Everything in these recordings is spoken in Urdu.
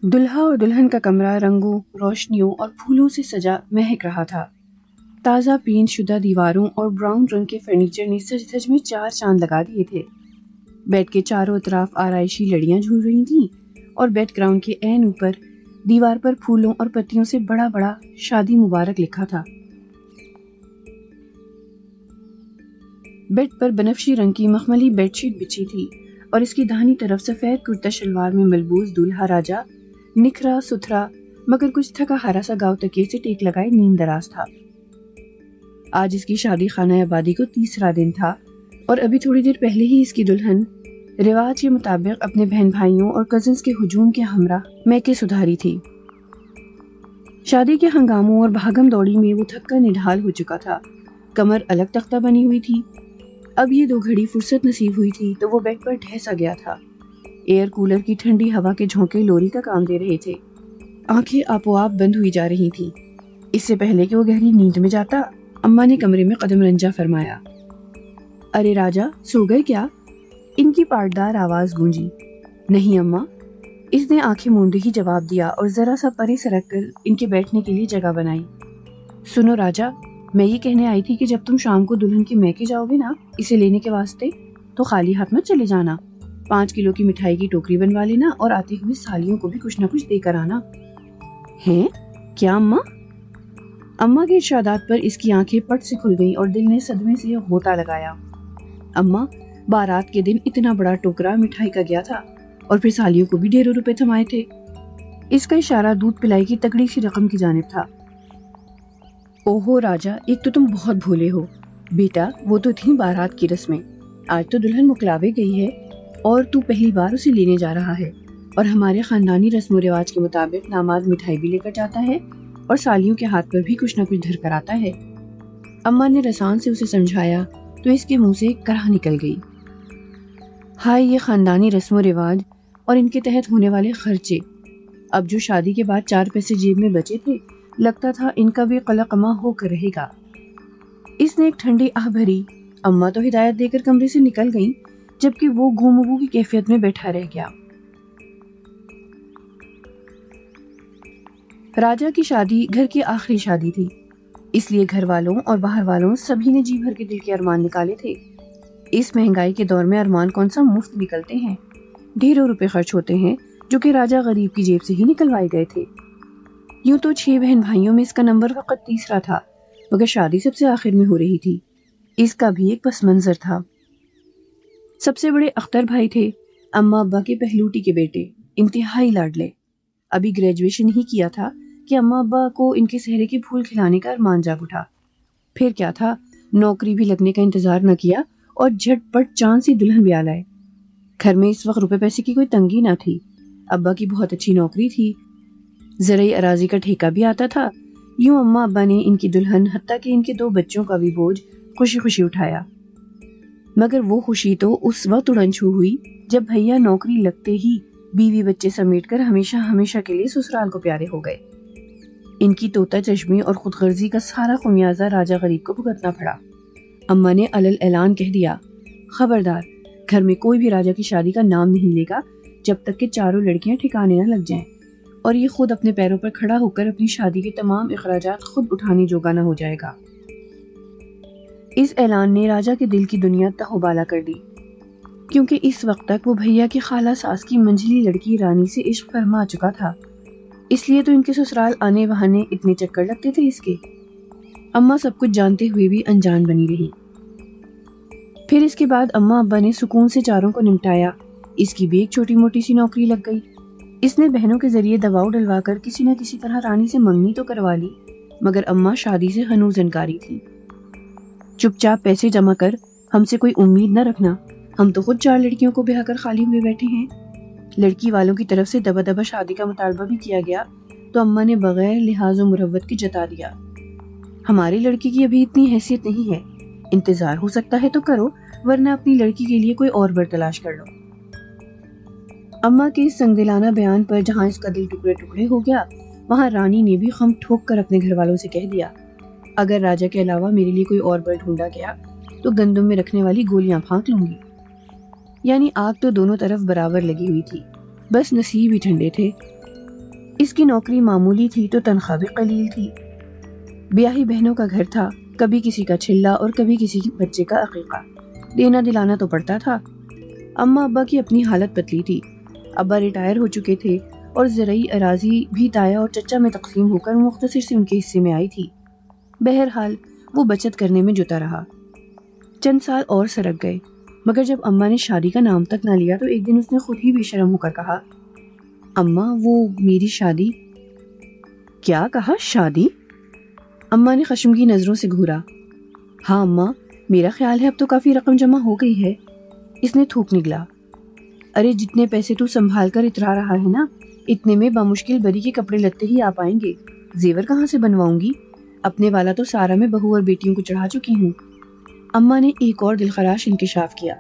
دلہا اور دلہن کا کمرہ رنگوں، روشنیوں اور پھولوں سے سجا مہک رہا تھا۔ تازہ پینٹ شدہ دیواروں اور براؤن رنگ کے فرنیچر نے سج دھج میں چار چاند لگا دیے تھے۔ بیڈ کے چاروں طرف آرائشی لڑیاں جھول رہی تھیں اور بیڈ گراؤنڈ کے عین اوپر دیوار پر پھولوں اور پتیوں سے بڑا بڑا شادی مبارک لکھا تھا۔ بیڈ پر بنفشی رنگ کی مخملی بیڈ شیٹ بچھی تھی اور اس کی داہنی طرف سفید کرتا شلوار میں ملبوس دولہا راجا نکھرا ستھرا مگر کچھ تھکا ہارا سا گاؤں تکیے سے ٹیک لگائے نیم دراز تھا۔ آج اس کی شادی خانہ آبادی کو تیسرا دن تھا اور ابھی تھوڑی دیر پہلے ہی اس کی دلہن رواج کے مطابق اپنے بہن بھائیوں اور کزنز کے ہجوم کے ہمراہ میکے سدھاری تھی۔ شادی کے ہنگاموں اور بھاگم دوڑی میں وہ تھک کر نڈھال ہو چکا تھا۔ کمر الگ تختہ بنی ہوئی تھی۔ اب یہ 2 گھڑی فرصت نصیب ہوئی تھی تو وہ بیڈ پر ڈھیسا گیا تھا۔ ایئر کولر کی ٹھنڈی ہوا کے جھونکے لوری کا کام دے رہے تھے۔ آنکھیں آپ و آپ بند ہوئی جا رہی تھیں۔ اس سے پہلے کہ وہ گہری نیند میں جاتا، اماں نے کمرے میں قدم رنجا فرمایا۔ ارے راجا، سو گئے کیا؟ ان کی پاٹدار آواز گونجی۔ نہیں اماں، اس نے آنکھیں مونڈے ہی جواب دیا اور ذرا سا پرے سرک کر ان کے بیٹھنے کے لیے جگہ بنائی۔ سنو راجا، میں یہ کہنے آئی تھی کہ جب تم شام کو دلہن کے میکے جاؤ گے نا اسے لینے کے واسطے، تو خالی ہاتھ مت چلے جانا۔ 5 کلو کی مٹھائی کی ٹوکری بنوا لینا اور آتے ہوئے سالیوں کو بھی کچھ نہ کچھ دے کر آنا۔ ہیں؟ کیا اماں؟ اماں کے ارشادات پر اس کی آنکھیں پٹ سے کھل گئیں اور دل نے صدمے سے غوطہ لگایا۔ اماں، بارات کے دن اتنا بڑا ٹوکرا مٹھائی کا گیا تھا اور پھر سالیوں کو بھی ڈھیروں روپے تھمائے تھے۔ اس کا اشارہ دودھ پلائی کی تگڑی سی رقم کی جانب تھا۔ اوہو راجا، ایک تو تم بہت بھولے ہو بیٹا، وہ تو تھی بارات کی رسمیں۔ آج تو دلہن مکلاوے گئی ہے اور تو پہلی بار اسے لینے جا رہا ہے، اور ہمارے خاندانی رسم و رواج کے مطابق داماد مٹھائی بھی لے کر جاتا ہے اور سالیوں کے ہاتھ پر بھی کچھ نہ کچھ دھر کر آتا ہے۔ اماں نے رسان سے اسے سمجھایا تو اس کے منہ سے کرہ نکل گئی۔ ہائے یہ خاندانی رسم و رواج اور ان کے تحت ہونے والے خرچے۔ اب جو شادی کے بعد 4 پیسے جیب میں بچے تھے، لگتا تھا ان کا بھی قلقمہ ہو کر رہے گا۔ اس نے ایک ٹھنڈی آہ بھری۔ اماں تو ہدایت دے کر کمرے سے نکل گئیں، جبکہ وہ گو کی کیفیت میں بیٹھا رہ گیا۔ راجا کی شادی گھر کی آخری شادی تھی، اس لیے گھر والوں اور باہر والوں سبھی نے جی بھر کے دل کے ارمان نکالے تھے۔ اس مہنگائی کے دور میں ارمان کون سا مفت نکلتے ہیں، ڈھیروں روپے خرچ ہوتے ہیں جو کہ راجا غریب کی جیب سے ہی نکلوائے گئے تھے۔ یوں تو 6 بہن بھائیوں میں اس کا نمبر فقط تیسرا تھا، مگر شادی سب سے آخر میں ہو رہی تھی۔ اس کا بھی ایک پس منظر تھا۔ سب سے بڑے اختر بھائی تھے، اماں ابا کے پہلوٹی کے بیٹے، انتہائی لاڈلے۔ ابھی گریجویشن ہی کیا تھا کہ اماں ابا کو ان کے سہرے کے پھول کھلانے کا ارمان جاگ اٹھا۔ پھر کیا تھا، نوکری بھی لگنے کا انتظار نہ کیا اور جھٹ پٹ چاند سی دلہن بھی آ لائے۔ گھر میں اس وقت روپے پیسے کی کوئی تنگی نہ تھی۔ ابا کی بہت اچھی نوکری تھی، زرعی اراضی کا ٹھیکہ بھی آتا تھا۔ یوں اماں ابا نے ان کی دلہن حتیٰ کہ ان کے 2 بچوں کا بھی بوجھ خوشی خوشی اٹھایا۔ مگر وہ خوشی تو اس وقت اڑن چھو ہوئی جب بھیا نوکری لگتے ہی بیوی بچے سمیٹ کر ہمیشہ ہمیشہ کے لیے سسرال کو پیارے ہو گئے۔ ان کی طوطا چشمی اور خود غرضی کا سارا خمیازہ راجا غریب کو بھگتنا پڑا۔ اماں نے علل اعلان کہہ دیا، خبردار، گھر میں کوئی بھی راجا کی شادی کا نام نہیں لے گا جب تک کہ چاروں لڑکیاں ٹھکانے نہ لگ جائیں اور یہ خود اپنے پیروں پر کھڑا ہو کر اپنی شادی کے تمام اخراجات خود اٹھانے جوگا نہ ہو جائے گا۔ اس اعلان نے راجا کے دل کی دنیا تہوبالا کر دی، کیونکہ اس وقت تک وہ بھیا کی خالہ ساس کی منجلی لڑکی رانی سے عشق فرما چکا تھا۔ اس لیے تو ان کے سسرال آنے بہانے اتنے چکر لگتے تھے اس کے۔ اماں سب کچھ جانتے ہوئے بھی انجان بنی رہی۔ پھر اس کے بعد اماں ابا نے سکون سے چاروں کو نمٹایا۔ اس کی بھی ایک چھوٹی موٹی سی نوکری لگ گئی۔ اس نے بہنوں کے ذریعے دباؤ ڈلوا کر کسی نہ کسی طرح رانی سے منگنی تو کروا لی، مگر اماں شادی سے ہنوز انکاری تھی۔ چپ چاپ پیسے جمع کر، ہم سے کوئی امید نہ رکھنا، ہم تو خود 4 لڑکیوں کو بیاہ کر خالی ہوئے بیٹھے ہیں۔ لڑکی والوں کی طرف سے دبا دبا شادی کا مطالبہ بھی کیا گیا تو اماں نے بغیر لحاظ و مروت کے جتا دیا، ہماری لڑکی کی ابھی اتنی حیثیت نہیں ہے، انتظار ہو سکتا ہے تو کرو، ورنہ اپنی لڑکی کے لیے کوئی اور بر تلاش کر لو۔ اماں کے اس سنگ دلانہ بیان پر جہاں اس کا دل ٹکڑے ٹکڑے ہو گیا، وہاں رانی نے بھی خم ٹھوک کر اپنے گھر والوں سے کہہ دیا، اگر راجا کے علاوہ میرے لیے کوئی اور بر ڈھونڈا گیا تو گندم میں رکھنے والی گولیاں پھانک لوں گی۔ یعنی آگ تو دونوں طرف برابر لگی ہوئی تھی، بس نصیب ہی ٹھنڈے تھے۔ اس کی نوکری معمولی تھی تو تنخواہ بھی قلیل تھی۔ بیاہی بہنوں کا گھر تھا، کبھی کسی کا چھلا اور کبھی کسی بچے کا عقیقہ، دینا دلانا تو پڑتا تھا۔ اماں ابا کی اپنی حالت پتلی تھی، ابا ریٹائر ہو چکے تھے اور زرعی اراضی بھی تایا اور چچا میں تقسیم ہو کر مختصر سے ان کے حصے میں آئی تھی۔ بہرحال وہ بچت کرنے میں جتا رہا۔ چند سال اور سرک گئے، مگر جب اماں نے شادی کا نام تک نہ لیا تو ایک دن اس نے خود ہی بے شرم ہو کر کہا، اماں وہ میری شادی۔ کیا کہا؟ شادی؟ اماں نے خشمگین نظروں سے گھورا۔ ہاں اماں، میرا خیال ہے اب تو کافی رقم جمع ہو گئی ہے۔ اس نے تھوک نگلا۔ ارے جتنے پیسے تو سنبھال کر اترا رہا ہے نا، اتنے میں بامشکل بری کے کپڑے لتے ہی آ پائیں گے، زیور کہاں سے بنواؤں گی؟ اپنے والا تو سارا میں بہو اور بیٹیوں کو چڑھا چکی ہوں۔ اماں نے ایک اور دلخراش انکشاف کیا۔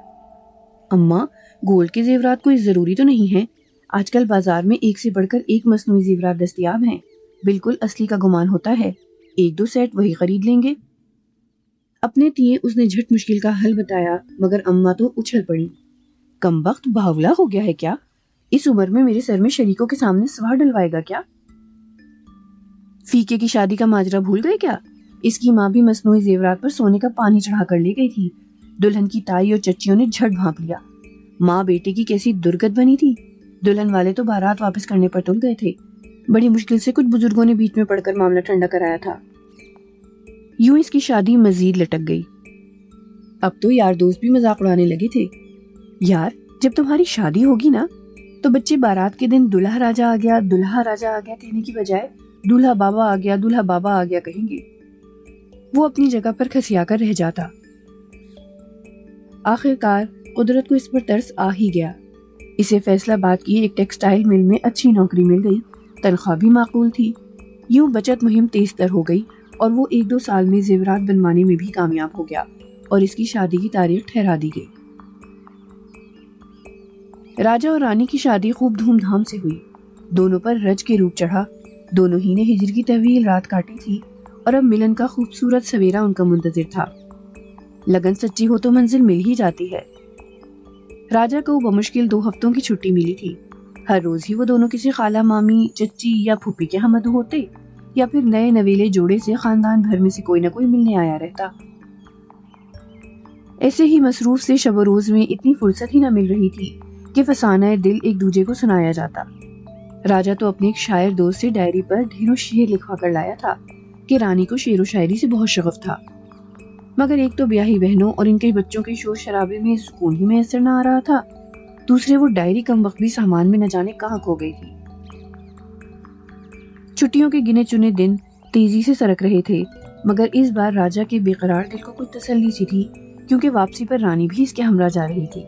اماں، گولڈ کے زیورات کوئی ضروری تو نہیں ہے، آج کل بازار میں ایک سے بڑھ کر ایک مصنوعی زیورات دستیاب ہیں، بالکل اصلی کا گمان ہوتا ہے، ایک دو سیٹ وہی خرید لیں گے۔ اپنے تئیں اس نے جھٹ مشکل کا حل بتایا، مگر اماں تو اچھل پڑی۔ کمبخت باولا ہو گیا ہے کیا؟ اس عمر میں میرے سر میں شریکوں کے سامنے سوار ڈلوائے گا کیا؟ فیکے کی شادی کا ماجرا بھول گئے کیا؟ اس کی ماں بھی مصنوعی زیورات پر سونے کا پانی چڑھا کر لے گئی تھی، دلہن کی تائی اور چچیوں نے جھٹ بھانپ لیا۔ ماں بیٹے کی کیسی درگت بنی تھی، دلہن والے تو بارات واپس کرنے پر تل گئے تھے، بڑی مشکل سے کچھ بزرگوں نے بیچ میں پڑھ کر معاملہ ٹھنڈا کرایا تھا۔ یوں اس کی شادی مزید لٹک گئی۔ اب تو یار دوست بھی مذاق اڑانے لگے تھے، یار جب تمہاری شادی ہوگی نا تو بچے بارات کے دن دلہا راجہ آ گیا، دلہا راجہ آ گیا کہنے کی بجائے دلہا بابا آ گیا، دلہا بابا آ گیا کہیں گے۔ وہ اپنی جگہ پر کھسیا کر رہ جاتا۔ آخر کار قدرت کو اس پر ترس آ ہی گیا۔ اسے فیصلہ آباد کی ایک ٹیکسٹائل مل میں اچھی نوکری مل گئی، تنخواہ بھی معقول تھی۔ یوں بچت مہم تیز تر ہو گئی اور وہ ایک دو سال میں زیورات بنوانے میں بھی کامیاب ہو گیا اور اس کی شادی کی تاریخ ٹھہرا دی گئی۔ راجہ اور رانی کی شادی خوب دھوم دھام سے ہوئی، دونوں پر رج کے روپ چڑھا، دونوں ہی نے ہجر کی طویل رات کاٹی تھی اور اب ملن کا خوبصورت سویرا ان کا منتظر تھا۔ لگن سچی ہو تو منزل مل ہی جاتی ہے۔ راجہ کو بمشکل 2 ہفتوں کی چھٹی ملی تھی، ہر روز ہی وہ دونوں کسی خالہ مامی چچی یا پھوپھی کے ہم ہوتے یا پھر نئے نویلے جوڑے سے خاندان بھر میں سے کوئی نہ کوئی ملنے آیا رہتا۔ ایسے ہی مصروف سے شب و روز میں اتنی فرصت ہی نہ مل رہی تھی کہ فسانہ دل ایک دوجے کو سنایا جاتا۔ راجہ تو اپنے ایک شاعر دوست سے ڈائری پر ڈھیروں شعر لکھوا کر لایا تھا کہ رانی کو شعر و شاعری سے بہت شغف تھا، مگر ایک تو بیاہی بہنوں اور ان کے بچوں کے شور شرابے میں سکون ہی میسر نہ آ رہا تھا، دوسرے وہ ڈائری کم وقت بھی سامان میں نہ جانے کہاں کھو گئی تھی۔ چھٹیوں کے گنے چنے دن تیزی سے سرک رہے تھے، مگر اس بار راجہ کے بے قرار دل کو کچھ تسلی سی تھی، کیونکہ واپسی پر رانی بھی اس کے ہمراہ جا رہی تھی۔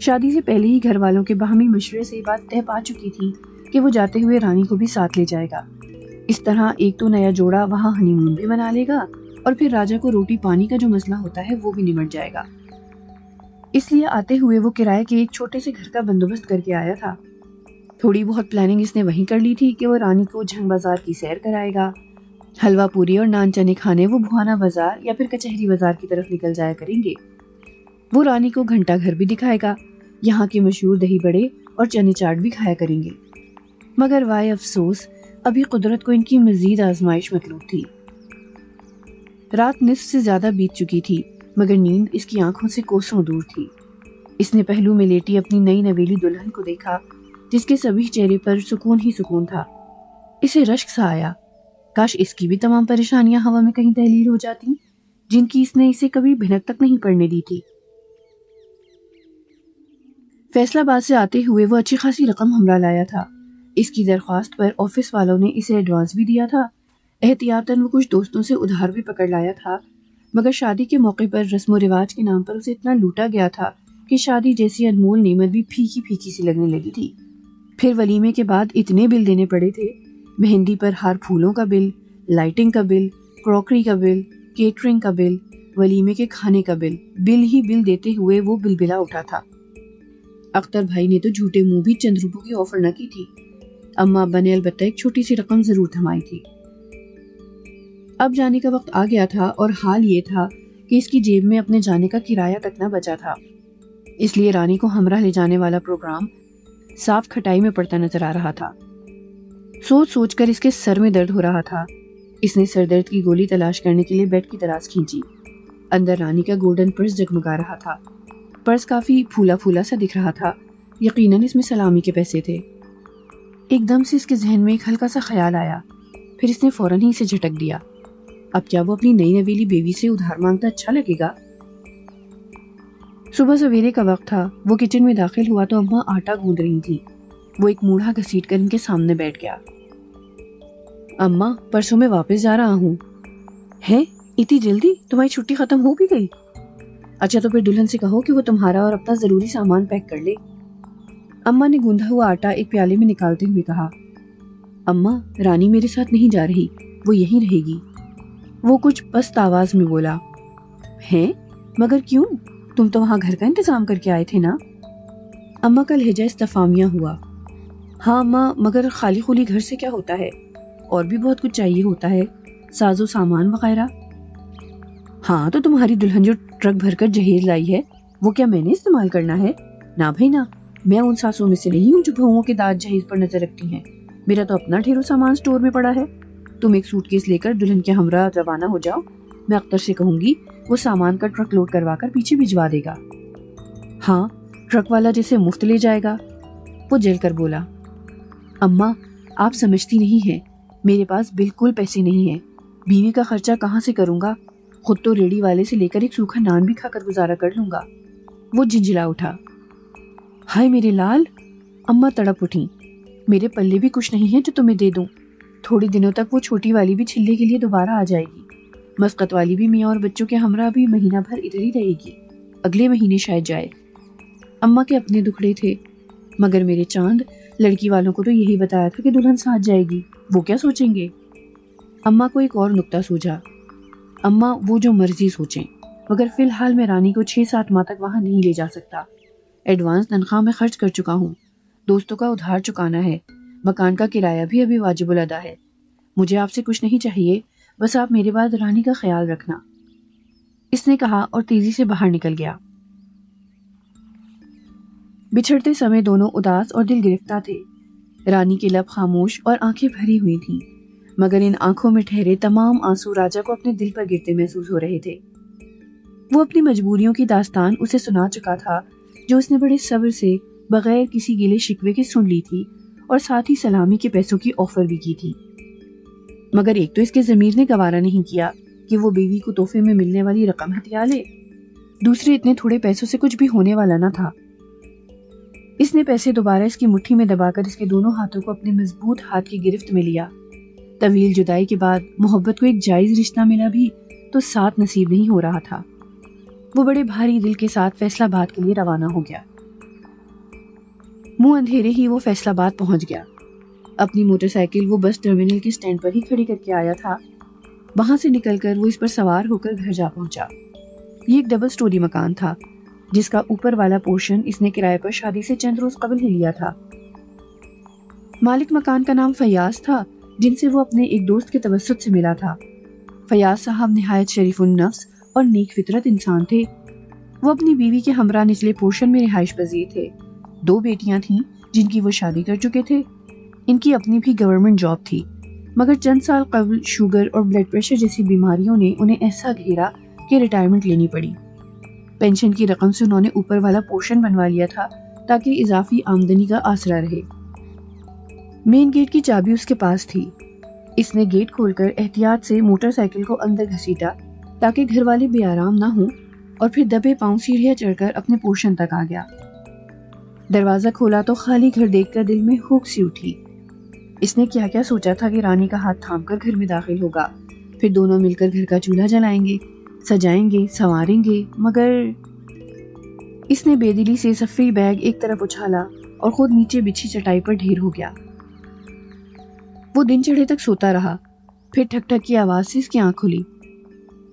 شادی سے پہلے ہی گھر والوں کے باہمی مشورے سے بات طے پا چکی تھی کہ وہ جاتے ہوئے رانی کو بھی ساتھ لے جائے گا۔ اس طرح ایک تو نیا جوڑا وہاں ہنی مون بھی منا لے گا اور پھر راجہ کو روٹی پانی کا جو مسئلہ ہوتا ہے وہ بھی نمٹ جائے گا۔ اس لیے آتے ہوئے وہ کرائے کے ایک چھوٹے سے گھر کا بندوبست کر کے آیا تھا۔ تھوڑی بہت پلاننگ اس نے وہیں کر لی تھی کہ وہ رانی کو جھنگ بازار کی سیر کرائے گا، حلوہ پوری اور نان چنے کھانے وہ بھوانا بازار یا پھر کچہری بازار کی طرف نکل جایا کریں گے۔ وہ رانی کو گھنٹہ گھر بھی دکھائے گا، یہاں کے مشہور دہی بڑے اور چنے چاٹ بھی کھایا کریں گے۔ مگر وائے افسوس، ابھی قدرت کو ان کی مزید آزمائش مطلوب تھی۔ رات نصف سے زیادہ بیت چکی تھی، مگر نیند اس کی آنکھوں سے کوسوں دور تھی۔ اس نے پہلو میں لیٹی اپنی نئی نویلی دلہن کو دیکھا، جس کے سبھی چہرے پر سکون ہی سکون تھا۔ اسے رشک سا آیا، کاش اس کی بھی تمام پریشانیاں ہوا میں کہیں تحلیل ہو جاتی، جن کی اس نے اسے کبھی بھنک تک نہیں پڑنے دی تھی۔ فیصلہ آباد سے آتے ہوئے وہ اچھی خاصی رقم ہمراہ لایا تھا۔ اس کی درخواست پر آفس والوں نے اسے ایڈوانس بھی دیا تھا۔ احتیاطاً وہ کچھ دوستوں سے ادھار بھی پکڑ لایا تھا، مگر شادی کے موقع پر رسم و رواج کے نام پر اسے اتنا لوٹا گیا تھا کہ شادی جیسی انمول نعمت بھی پھیکی پھیکی سی لگنے لگی تھی۔ پھر ولیمے کے بعد اتنے بل دینے پڑے تھے، مہندی پر ہار پھولوں کا بل، لائٹنگ کا بل، کراکری کا بل، کیٹرنگ کا بل، ولیمے کے کھانے کا بل ہی بل دیتے ہوئے وہ بلبلا اٹھا تھا۔ اختر بھائی نے تو جھوٹے منہ بھی چند روپوں کی آفر نہ کی تھی، اماں ابا نے البتہ ایک چھوٹی سی رقم ضرور تھمائی تھی۔ اب جانے کا وقت آ گیا تھا اور حال یہ تھا کہ اس کی جیب میں اپنے جانے کا کرایہ تک نہ بچا تھا، اس لیے رانی کو ہمراہ لے جانے والا پروگرام صاف کھٹائی میں پڑتا نظر آ رہا تھا۔ سوچ سوچ کر اس کے سر میں درد ہو رہا تھا۔ اس نے سر درد کی گولی تلاش کرنے کے لیے بیڈ کی دراز کھینچی۔ اندر رانی کا گولڈن پرس جگمگا رہا تھا۔ پرس کافی پھولا پھولا سا دکھ رہا تھا، یقیناً اس میں سلامی کے پیسے تھے۔ ایک دم سے اس کے ذہن میں ایک ہلکا سا خیال آیا، پھر اس نے فوراً ہی اسے جھٹک دیا۔ اب کیا وہ اپنی نئی نویلی بیوی سے ادھار مانگتا اچھا لگے گا؟ صبح سویرے کا وقت تھا۔ وہ کچن میں داخل ہوا تو اماں آٹا گوندھ رہی تھی۔ وہ ایک موڑھا گھسیٹ کر ان کے سامنے بیٹھ گیا۔ اماں، پرسوں میں واپس جا رہا ہوں۔ ہے؟ اتنی جلدی؟ تمہاری چھٹی ختم ہو بھی گئی؟ اچھا تو پھر دلہن سے کہو کہ وہ تمہارا اور اپنا ضروری سامان پیک کر لے۔ اماں نے گوندھا ہوا آٹا ایک پیالے میں نکالتے ہوئے کہا۔ اماں، رانی میرے ساتھ نہیں جا رہی، وہ یہیں رہے گی۔ وہ کچھ پست آواز میں بولا۔ ہیں؟ مگر کیوں؟ تم تو وہاں گھر کا انتظام کر کے آئے تھے نا؟ اماں کا لہجہ استفہامیہ ہوا۔ ہاں اماں، مگر خالی خولی گھر سے کیا ہوتا ہے، اور بھی بہت کچھ چاہیے ہوتا ہے، ساز و سامان وغیرہ۔ ہاں تو تمہاری دلہن جو ٹرک بھر کر جہیز لائی ہے، وہ کیا میں نے استعمال کرنا ہے؟ نہ بھائی نہ، میں ان ساسوں میں سے نہیں ہوں جو بہوؤں کے دانت جہیز پر نظر رکھتی ہیں۔ میرا تو اپنا ڈھیروں سامان سٹور میں پڑا ہے۔ تم ایک سوٹ کیس لے کر دلہن کے ہمراہ روانہ ہو جاؤ، میں اختر سے کہوں گی وہ سامان کا ٹرک لوڈ کروا کر پیچھے بھجوا دے گا۔ ہاں، ٹرک والا جیسے مفت لے جائے گا، وہ جل کر بولا۔ اماں، آپ سمجھتی نہیں ہیں، میرے پاس بالکل پیسے نہیں ہیں، بیوی کا خرچہ کہاں سے کروں گا؟ خود تو ریڑھی والے سے لے کر ایک سوکھا نان بھی کھا کر گزارا کر لوں گا۔ وہ جھنجھلا اٹھا۔ ہائے میرے لال! اماں تڑپ اٹھیں۔ میرے پلے بھی کچھ نہیں ہے جو تمہیں دے دوں۔ تھوڑی دنوں تک وہ چھوٹی والی بھی چھلے کے لیے دوبارہ آ جائے گی، مسقط والی بھی میاں اور بچوں کے ہمراہ بھی مہینہ بھر ادھر ہی رہے گی، اگلے مہینے شاید جائے۔ اماں کے اپنے دکھڑے تھے، مگر میرے چاند، لڑکی والوں کو تو یہی بتایا تھا کہ دلہن ساتھ جائے گی، وہ کیا سوچیں گے؟ اماں کو ایک اور نکتہ سوجھا۔ اماں، وہ جو مرضی سوچیں، مگر فی الحال میں رانی کو 6-7 ماہ تک وہاں نہیں لے جا سکتا۔ ایڈوانس تنخواہ میں خرچ کر چکا ہوں، دوستوں کا ادھار چکانا ہے، مکان کا کرایہ بھی ابھی واجب الادا ہے۔ مجھے آپ سے کچھ نہیں چاہیے، بس آپ میرے بعد رانی کا خیال رکھنا، اس نے کہا اور تیزی سے باہر نکل گیا۔ بچھڑتے سمے دونوں اداس اور دل گرفتہ تھے۔ رانی کے لب خاموش اور آنکھیں بھری ہوئی تھیں، مگر ان آنکھوں میں ٹھہرے تمام آنسو راجا کو اپنے دل پر گرتے محسوس ہو رہے تھے۔ وہ اپنی مجبوریوں کی داستان اسے سنا چکا تھا، جو اس نے بڑے صبر سے بغیر کسی گلے شکوے کے سن لی تھی، اور ساتھ ہی سلامی کے پیسوں کی آفر بھی کی تھی۔ مگر ایک تو اس کے ضمیر نے گوارا نہیں کیا کہ وہ بیوی کو تحفے میں ملنے والی رقم ہتھیا لے، دوسرے اتنے تھوڑے پیسوں سے کچھ بھی ہونے والا نہ تھا۔ اس نے پیسے دوبارہ اس کی مٹھی میں دبا کر اس کے دونوں ہاتھوں کو اپنے مضبوط ہاتھ کی گرفت میں لیا۔ طویل جدائی کے بعد محبت کو ایک جائز رشتہ ملا بھی تو ساتھ نصیب نہیں ہو رہا تھا۔ وہ بڑے بھاری دل کے ساتھ فیصل آباد کے لیے روانہ ہو گیا۔ منہ اندھیرے ہی وہ فیصل آباد پہنچ گیا۔ اپنی موٹر سائیکل وہ بس ٹرمینل کے سٹینڈ پر ہی کھڑی کر کے آیا تھا۔ وہاں سے نکل کر وہ اس پر سوار ہو کر گھر جا پہنچا۔ یہ ایک ڈبل سٹوری مکان تھا، جس کا اوپر والا پورشن اس نے کرائے پر شادی سے چند روز قبل ہی لیا تھا۔ مالک مکان کا نام فیاض تھا، جن سے وہ اپنے ایک دوست کے توسط سے ملا تھا۔ فیاض صاحب نہایت شریف النفس اور نیک فطرت انسان تھے۔ وہ اپنی بیوی کے ہمراہ نچلے پورشن میں رہائش پذیر تھے۔ 2 بیٹیاں تھیں جن کی وہ شادی کر چکے تھے۔ ان کی اپنی بھی گورنمنٹ جاب تھی، مگر چند سال قبل شوگر اور بلڈ پریشر جیسی بیماریوں نے انہیں ایسا گھیرا کہ ریٹائرمنٹ لینی پڑی۔ پینشن کی رقم سے انہوں نے اوپر والا پورشن بنوا لیا تھا تاکہ اضافی آمدنی کا آسرا رہے۔ مین گیٹ کی چابی اس کے پاس تھی۔ اس نے گیٹ کھول کر احتیاط سے موٹر سائیکل کو اندر گھسیٹا تاکہ گھر والے بے آرام نہ ہوں، اور پھر دبے پاؤں سیڑھیاں چڑھ کر اپنے پورشن تک آ گیا۔ دروازہ کھولا تو خالی گھر دیکھ کر دل میں ہوک سی اٹھی۔ اس نے کیا کیا سوچا تھا کہ رانی کا ہاتھ تھام کر گھر میں داخل ہوگا، پھر دونوں مل کر گھر کا چولہا جلائیں گے، سجائیں گے، سنواریں گے، مگر اس نے بے دلی سے سفری بیگ ایک طرف اچھالا اور خود نیچے بچھی چٹائی پر ڈھیر ہو گیا۔ وہ دن چڑھے تک سوتا رہا، پھر ٹھک ٹھک کی آواز سے اس کی آنکھ کھلی۔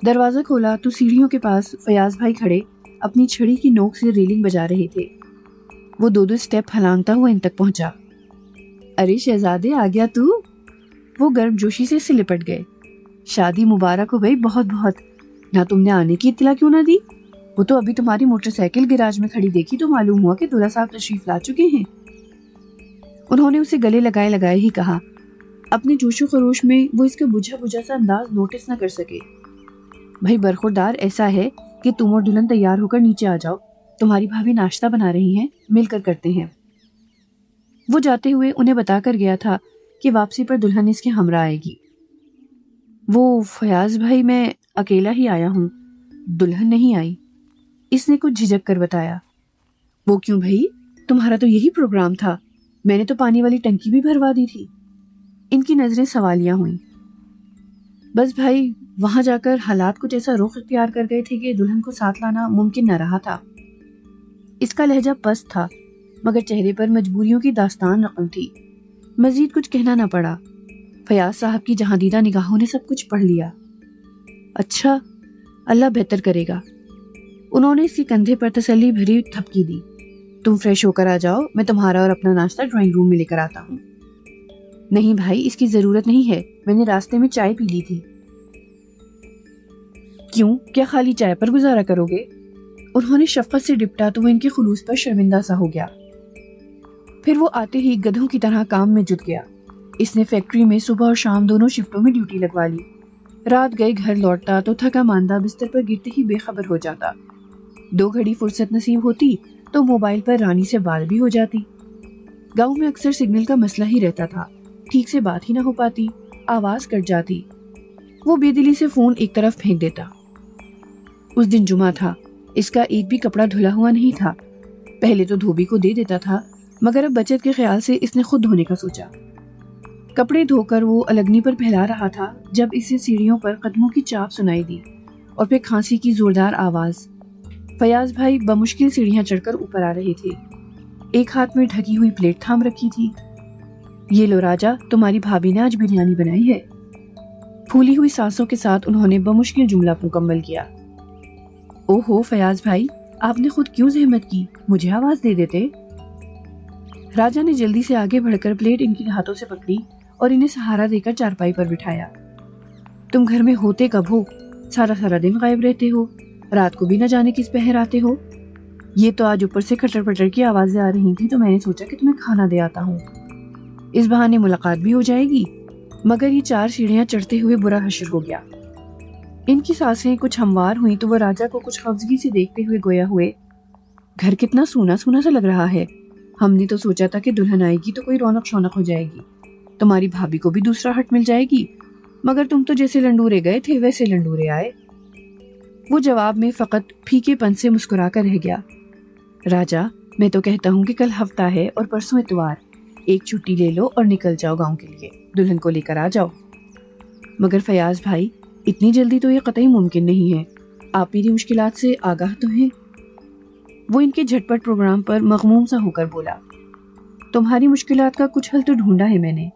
دروازہ کھولا تو سیڑھیوں کے پاس فیاض بھائی کھڑے اپنی چھڑی کی نوک سے ریلنگ بجا رہے تھے۔ وہ 2 سٹیپ ہلانگتا ہوا ان تک پہنچا۔ ارے شہزادے، آ گیا تو؟ وہ گرم جوشی سے اس سے لپٹ گئے۔ شادی مبارک ہو بھائی، بہت بہت۔ نہ تم نے آنے کی اطلاع کیوں نہ دی؟ وہ تو ابھی تمہاری موٹر سائیکل گراج میں کھڑی دیکھی تو معلوم ہوا کہ دولہا صاحب تشریف لا چکے ہیں۔ انہوں نے اسے گلے لگائے ہی کہا، اپنے جوش و خروش میں وہ اس کا بجھا بجھا سا انداز نوٹس نہ کر سکے۔ بھائی برخوردار ایسا ہے کہ تم اور دلہن تیار ہو کر نیچے آ جاؤ، تمہاری بھابھی ناشتہ بنا رہی ہیں، مل کر کرتے ہیں۔ وہ جاتے ہوئے انہیں بتا کر گیا تھا کہ واپسی پر دلہن اس کے ہمراہ آئے گی۔ وہ فیاض بھائی میں اکیلا ہی آیا ہوں، دلہن نہیں آئی، اس نے کچھ جھجک کر بتایا۔ وہ کیوں بھائی، تمہارا تو یہی پروگرام تھا، میں نے تو پانی والی ٹنکی بھی بھروا دی تھی۔ ان کی نظریں سوالیہ ہوئیں۔ بس بھائی وہاں جا کر حالات کچھ ایسا رخ اختیار کر گئے تھے کہ دلہن کو ساتھ لانا ممکن نہ رہا تھا۔ اس کا لہجہ پست تھا مگر چہرے پر مجبوریوں کی داستان رقم تھی۔ مزید کچھ کہنا نہ پڑا، فیاض صاحب کی جہاں دیدہ نگاہوں نے سب کچھ پڑھ لیا۔ اچھا، اللہ بہتر کرے گا۔ انہوں نے اس کے کندھے پر تسلی بھری تھپکی دی۔ تم فریش ہو کر آ جاؤ، میں تمہارا اور اپنا ناشتہ ڈرائنگ روم میں لے کر آتا ہوں۔ نہیں بھائی، اس کی ضرورت نہیں ہے، میں نے راستے میں چائے پی لی تھی۔ کیوں، کیا خالی چائے پر گزارا کرو گے؟ انہوں نے شفقت سے ڈپٹا تو وہ ان کے خلوص پر شرمندہ سا ہو گیا۔ پھر وہ آتے ہی گدھوں کی طرح کام میں جٹ گیا۔ اس نے فیکٹری میں صبح اور شام دونوں شفٹوں میں ڈیوٹی لگوا لی۔ رات گئے گھر لوٹتا تو تھکا ماندہ بستر پر گرتے ہی بے خبر ہو جاتا۔ 2 گھڑی فرصت نصیب ہوتی تو موبائل پر رانی سے بات بھی ہو جاتی۔ گاؤں میں اکثر سگنل کا مسئلہ ہی رہتا تھا، ٹھیک سے بات ہی نہ ہو پاتی، آواز کٹ جاتی۔ وہ بے دلی سے فون ایک طرف پھینک دیتا۔ اس دن جمعہ تھا، اس کا ایک بھی کپڑا دھلا ہوا نہیں تھا۔ پہلے تو دھوبی کو دے دیتا تھا مگر اب بچت کے خیال سے اس نے خود دھونے کا سوچا۔ کپڑے دھو کر وہ الگنی پر پھیلا رہا تھا جب اسے سیڑھیوں پر قدموں کی چاپ سنائی دی اور پھر کھانسی کی زوردار آواز۔ فیاض بھائی بمشکل سیڑھیاں چڑھ کر اوپر آ رہے تھے۔ ایک ہاتھ میں ڈھکی ہوئی پلیٹ تھام رکھی تھی۔ یہ لو راجا، تمہاری بھابھی نے آج بریانی بنائی ہے۔ پھولی ہوئی سانسوں کے ساتھ انہوں نے بمشکل جملہ مکمل کیا۔ اوہو فیاض بھائی، آپ نے خود کیوں زحمت کی، مجھے آواز دے دیتے۔ راجا نے جلدی سے آگے بڑھ کر پلیٹ ان کے ہاتھوں سے پکڑی اور انہیں سہارا دے کر چارپائی پر بٹھایا۔ تم گھر میں ہوتے کب ہو؟ سارا دن غائب رہتے ہو، رات کو بھی نہ جانے کس پہر آتے ہو۔ یہ تو آج اوپر سے کھٹر پٹر کی آوازیں آ رہی تھی تو میں نے سوچا کہ تمہیں کھانا دے آتا ہوں، اس بہانے ملاقات بھی ہو جائے گی۔ مگر یہ 4 سیڑھیاں چڑھتے ہوئے برا حشر ہو گیا۔ ان کی سانسیں کچھ ہموار ہوئیں تو وہ راجا کو کچھ خفگی سے دیکھتے ہوئے گویا ہوئے، گھر کتنا سونا سونا سا لگ رہا ہے، ہم نے تو سوچا تھا کہ دلہن آئے گی تو کوئی رونق شونق ہو جائے گی، تمہاری بھابھی کو بھی دوسرا ہٹ مل جائے گی، مگر تم تو جیسے لنڈورے گئے تھے ویسے لنڈورے آئے۔ وہ جواب میں فقط پھیکے پن سے مسکرا کر رہ گیا۔ راجا، میں تو کہتا ہوں کہ کل ہفتہ ہے اور پرسوں اتوار، ایک چھٹی لے لو اور نکل جاؤ گاؤں کے لیے، دلہن کو لے کر آ جاؤ۔ مگر فیاض بھائی، اتنی جلدی تو یہ قطعی ممکن نہیں ہے، آپ میری مشکلات سے آگاہ تو ہیں۔ وہ ان کے جھٹپٹ پروگرام پر مغموم سا ہو کر بولا، تمہاری مشکلات کا کچھ حل تو ڈھونڈا ہے میں نے۔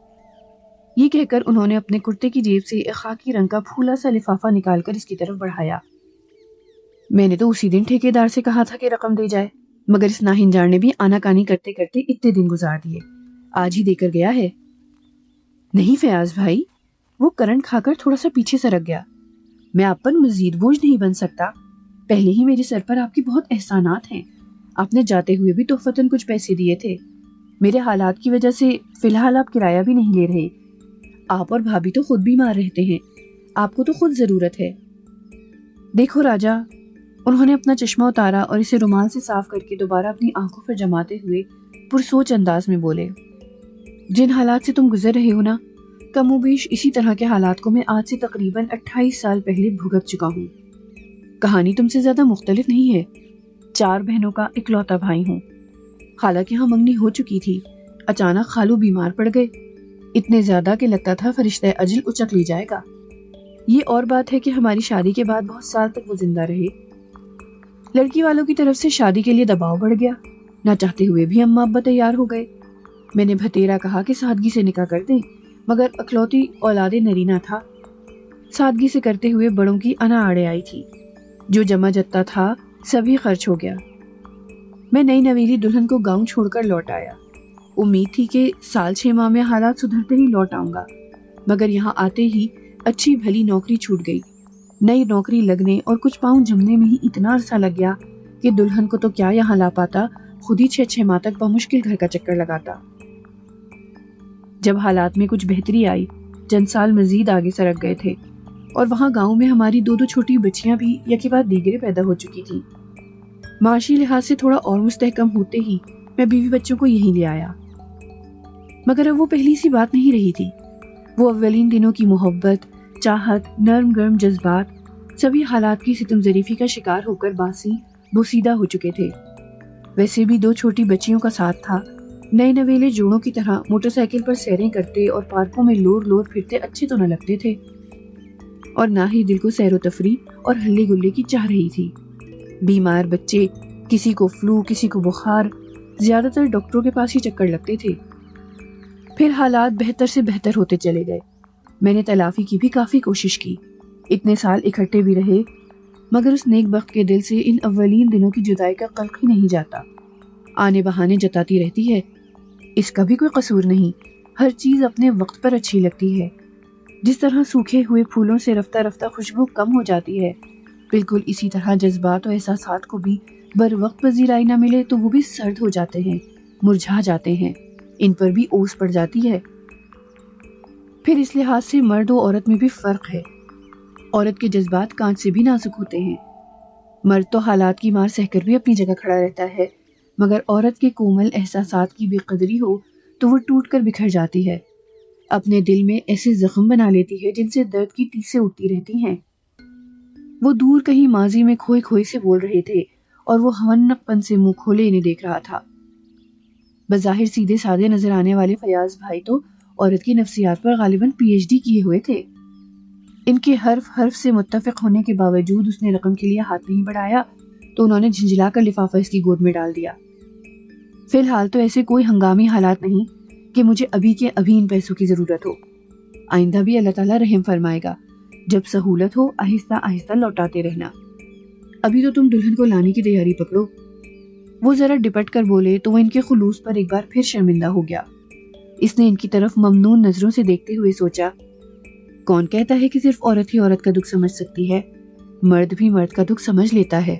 یہ کہہ کر انہوں نے اپنے کرتے کی جیب سے ایک خاکی رنگ کا پھولا سا لفافہ نکال کر اس کی طرف بڑھایا۔ میں نے تو اسی دن ٹھیکیدار سے کہا تھا کہ رقم دے جائے، مگر اس ناہنجار نے بھی آناکانی کرتے کرتے اتنے دن گزار دیے، آج ہی دے کر گیا ہے۔ نہیں فیاض بھائی، وہ کرنٹ کھا کر تھوڑا سا پیچھے سرک گیا، میں آپ پر مزید بوجھ نہیں بن سکتا، پہلے ہی میرے سر پر آپ کی بہت احسانات ہیں، آپ نے جاتے ہوئے بھی تحفتاً کچھ پیسے دیے تھے، میرے حالات کی وجہ سے فی الحال آپ کرایہ بھی نہیں لے رہے، آپ اور بھابھی تو خود بیمار رہتے ہیں، آپ کو تو خود ضرورت ہے۔ دیکھو راجا، انہوں نے اپنا چشمہ اتارا اور اسے رومال سے صاف کر کے دوبارہ اپنی آنکھوں پر جماتے ہوئے پرسوچ انداز میں بولے، جن حالات سے تم گزر رہے ہو نا، کم و بیش اسی طرح کے حالات کو میں آج سے تقریباً 28 سال پہلے بھگت چکا ہوں۔ کہانی تم سے زیادہ مختلف نہیں ہے، 4 بہنوں کا اکلوتا بھائی ہوں، خالہ کے ہاں منگنی ہو چکی تھی، اچانک خالو بیمار پڑ گئے، اتنے زیادہ کہ لگتا تھا فرشتہ اجل اچک لے جائے گا۔ یہ اور بات ہے کہ ہماری شادی کے بعد بہت سال تک وہ زندہ رہے۔ لڑکی والوں کی طرف سے شادی کے لیے دباؤ بڑھ گیا، نہ چاہتے ہوئے بھی اماں ابا تیار ہو گئے۔ میں نے بھتیرا کہا کہ سادگی سے نکاح کر دیں، مگر اکلوتی اولاد نرینہ تھا، سادگی سے کرتے ہوئے بڑوں کی انا آڑے آئی تھی، جو جمع جتا تھا سبھی خرچ ہو گیا۔ میں نئی نویلی دلہن کو گاؤں چھوڑ کر لوٹ آیا، امید تھی کہ سال 6 ماہ میں حالات سدھرتے ہی لوٹ آؤں گا، مگر یہاں آتے ہی اچھی بھلی نوکری چھوٹ گئی۔ نئی نوکری لگنے اور کچھ پاؤں جمنے میں ہی اتنا عرصہ لگ گیا کہ دلہن کو تو کیا یہاں لا پاتا، خود ہی 6 ماہ تک بمشکل گھر کا چکر لگاتا۔ جب حالات میں کچھ بہتری آئی، چند سال مزید آگے سرک گئے تھے اور وہاں گاؤں میں ہماری 2 چھوٹی بچیاں بھی یکے بعد دیگرے پیدا ہو چکی تھیں۔ معاشی لحاظ سے تھوڑا اور مستحکم ہوتے ہی میں بیوی بچوں کو یہیں لے آیا، مگر اب وہ پہلی سی بات نہیں رہی تھی۔ وہ اولین دنوں کی محبت، چاہت، نرم گرم جذبات، سبھی حالات کی ستم ظریفی کا شکار ہو کر باسی بوسیدہ ہو چکے تھے۔ ویسے بھی 2 چھوٹی بچیوں کا ساتھ تھا۔ نئے نویلے جوڑوں کی طرح موٹر سائیکل پر سیریں کرتے اور پارکوں میں لور لور پھرتے اچھے تو نہ لگتے تھے، اور نہ ہی دل کو سیر و تفریح اور ہلے گلے کی چاہ رہی تھی۔ بیمار بچے، کسی کو فلو، کسی کو بخار، زیادہ تر ڈاکٹروں کے پاس ہی چکر لگتے تھے۔ پھر حالات بہتر سے بہتر ہوتے چلے گئے۔ میں نے تلافی کی بھی کافی کوشش کی، اتنے سال اکٹھے بھی رہے، مگر اس نیک بخت کے دل سے ان اولین دنوں کی جدائی کا قلق ہی نہیں جاتا۔ آنے بہانے جتاتی رہتی ہے، اس کا بھی کوئی قصور نہیں، ہر چیز اپنے وقت پر اچھی لگتی ہے۔ جس طرح سوکھے ہوئے پھولوں سے رفتہ رفتہ خوشبو کم ہو جاتی ہے، بالکل اسی طرح جذبات و احساسات کو بھی بر وقت پذیرائی نہ ملے تو وہ بھی سرد ہو جاتے ہیں، مرجھا جاتے ہیں، ان پر بھی اوس پڑ جاتی ہے۔ پھر اس لحاظ سے مرد و عورت میں بھی فرق ہے۔ عورت کے جذبات کانچ سے بھی نازک ہوتے ہیں۔ مرد تو حالات کی مار سہ کر بھی اپنی جگہ کھڑا رہتا ہے، مگر عورت کے کومل احساسات کی بے قدری ہو تو وہ ٹوٹ کر بکھر جاتی ہے، اپنے دل میں ایسے زخم بنا لیتی ہے جن سے درد کی ٹیسیں اٹھتی رہتی ہیں۔ وہ دور کہیں ماضی میں کھوئے کھوئے سے بول رہے تھے اور وہ ہونق پن سے منہ کھولے انہیں دیکھ رہا تھا۔ بظاہر سیدھے سادے نظر آنے والے فیاض بھائی تو عورت کی نفسیات پر غالباً پی ایچ ڈی کیے ہوئے تھے۔ ان کے حرف حرف سے متفق ہونے کے باوجود اس نے رقم کے لیے ہاتھ نہیں بڑھایا تو انہوں نے جھنجھلا کر لفافہ اس کی گود میں ڈال دیا۔ فی الحال تو ایسے کوئی ہنگامی حالات نہیں کہ مجھے ابھی کے ابھی ان پیسوں کی ضرورت ہو۔ آئندہ بھی اللہ تعالیٰ رحم فرمائے گا، جب سہولت ہو آہستہ آہستہ لوٹاتے رہنا۔ ابھی تو تم دلہن کو لانے کی تیاری پکڑو۔ وہ ذرا ڈپٹ کر بولے تو وہ ان کے خلوص پر ایک بار پھر شرمندہ ہو گیا۔ اس نے ان کی طرف ممنون نظروں سے دیکھتے ہوئے سوچا، کون کہتا ہے کہ صرف عورت ہی عورت کا دکھ سمجھ سکتی ہے؟ مرد بھی مرد کا دکھ سمجھ لیتا ہے۔